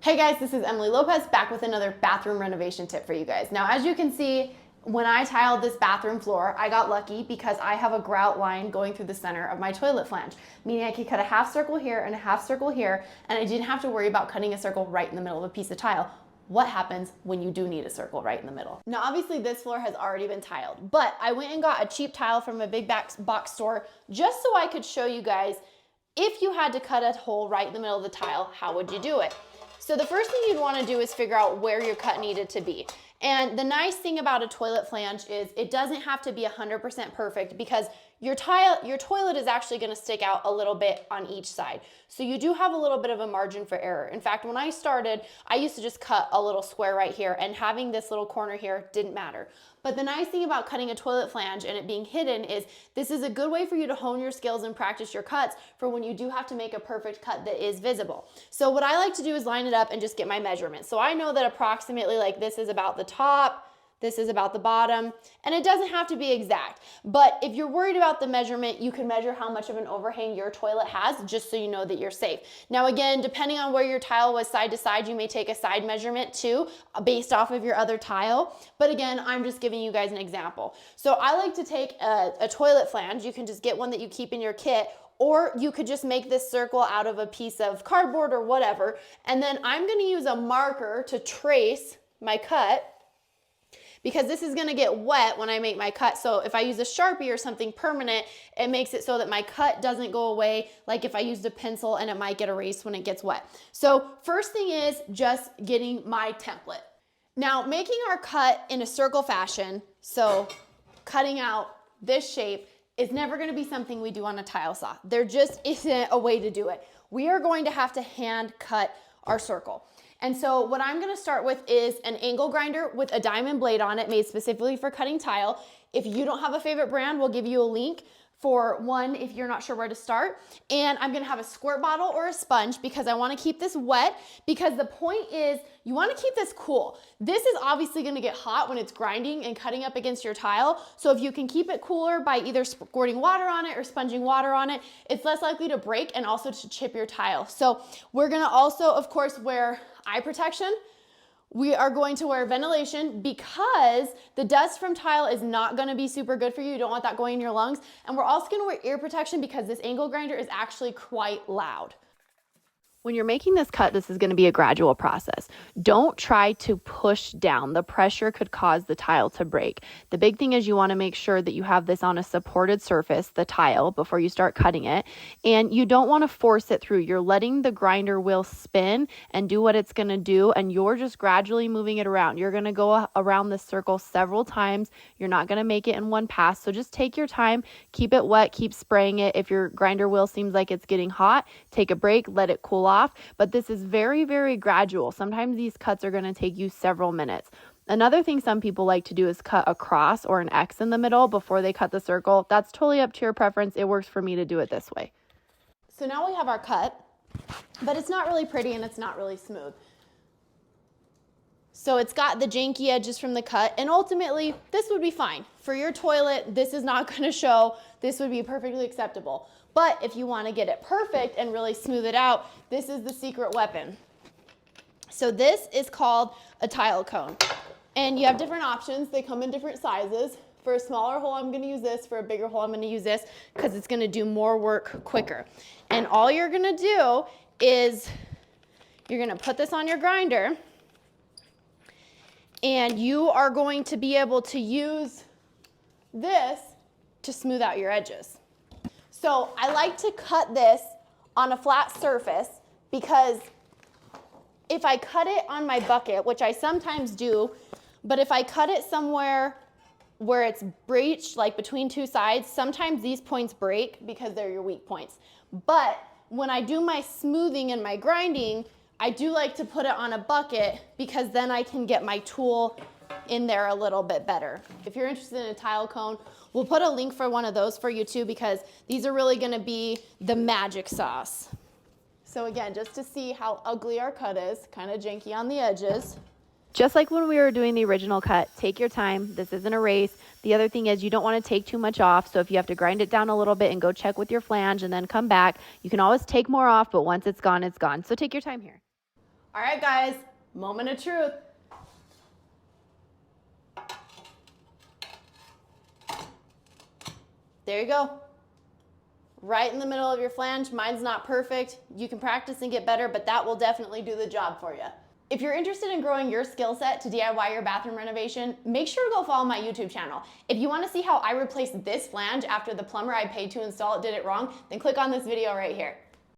Hey guys, this is Emily Lopez back with another bathroom renovation tip for you guys. Now, as you can see, when I tiled this bathroom floor, I got lucky because I have a grout line going through the center of my toilet flange, meaning I could cut a half circle here and a half circle here, and I didn't have to worry about cutting a circle right in the middle of a piece of tile. What happens when you do need a circle right in the middle? Now, obviously this floor has already been tiled, but I went and got a cheap tile from a big box store just so I could show you guys if you had to cut a hole right in the middle of the tile, how would you do it? So the first thing you'd want to do is figure out where your cut needed to be. And the nice thing about a toilet flange is it doesn't have to be 100% perfect because your toilet is actually going to stick out a little bit on each side. So you do have a little bit of a margin for error. In fact, when I started, I used to just cut a little square right here, and having this little corner here didn't matter. But the nice thing about cutting a toilet flange and it being hidden is this is a good way for you to hone your skills and practice your cuts for when you do have to make a perfect cut that is visible. So what I like to do is line it up and just get my measurements. So I know that approximately like this is about the top, this is about the bottom, and it doesn't have to be exact. But if you're worried about the measurement, you can measure how much of an overhang your toilet has just so you know that you're safe. Now again, depending on where your tile was side to side, you may take a side measurement too, based off of your other tile. But again, I'm just giving you guys an example. So I like to take a toilet flange. You can just get one that you keep in your kit, or you could just make this circle out of a piece of cardboard or whatever. And then I'm gonna use a marker to trace my cut, because this is gonna get wet when I make my cut. So if I use a Sharpie or something permanent, it makes it so that my cut doesn't go away like if I used a pencil and it might get erased when it gets wet. So first thing is just getting my template. Now making our cut in a circle fashion, so cutting out this shape, is never gonna be something we do on a tile saw. There just isn't a way to do it. We are going to have to hand cut our circle. And so what I'm gonna start with is an angle grinder with a diamond blade on it, made specifically for cutting tile. If you don't have a favorite brand, we'll give you a link for one if you're not sure where to start. And I'm gonna have a squirt bottle or a sponge because I wanna keep this wet, because the point is you wanna keep this cool. This is obviously gonna get hot when it's grinding and cutting up against your tile. So if you can keep it cooler by either squirting water on it or sponging water on it, it's less likely to break and also to chip your tile. So we're gonna also, of course, wear eye protection. We are going to wear ventilation because the dust from tile is not going to be super good for you. You don't want that going in your lungs. And we're also going to wear ear protection because this angle grinder is actually quite loud. When you're making this cut, this is going to be a gradual process. Don't try to push down. The pressure could cause the tile to break. The big thing is you want to make sure that you have this on a supported surface, the tile, before you start cutting it. And you don't want to force it through. You're letting the grinder wheel spin and do what it's going to do, and you're just gradually moving it around. You're going to go around this circle several times. You're not going to make it in one pass. So just take your time, keep it wet, keep spraying it. If your grinder wheel seems like it's getting hot, take a break, let it cool off. But this is very, very gradual. Sometimes these cuts are going to take you several minutes. Another thing some people like to do is cut a cross or an X in the middle before they cut the circle. That's totally up to your preference. It works for me to do it this way. So now we have our cut, but it's not really pretty and it's not really smooth. So it's got the janky edges from the cut, and ultimately this would be fine. For your toilet, this is not going to show. This would be perfectly acceptable. But if you want to get it perfect and really smooth it out, this is the secret weapon. So this is called a tile cone. And you have different options. They come in different sizes. For a smaller hole, I'm going to use this. For a bigger hole, I'm going to use this because it's going to do more work quicker. And all you're going to do is you're going to put this on your grinder, and you are going to be able to use this to smooth out your edges. So I like to cut this on a flat surface because if I cut it on my bucket, which I sometimes do, but if I cut it somewhere where it's breached, like between two sides, sometimes these points break because they're your weak points. But when I do my smoothing and my grinding, I do like to put it on a bucket because then I can get my tool in there a little bit better. If you're interested in a tile cone, we'll put a link for one of those for you too, because these are really going to be the magic sauce. So again, just to see how ugly our cut is, kind of janky on the edges. Just like when we were doing the original cut, take your time. This isn't a race. The other thing is you don't want to take too much off. So if you have to grind it down a little bit and go check with your flange and then come back, you can always take more off, but once it's gone, it's gone. So take your time here. All right, guys, moment of truth. There you go. Right in the middle of your flange. Mine's not perfect. You can practice and get better, but that will definitely do the job for you. If you're interested in growing your skill set to DIY your bathroom renovation, make sure to go follow my YouTube channel. If you want to see how I replaced this flange after the plumber I paid to install it did it wrong, then click on this video right here.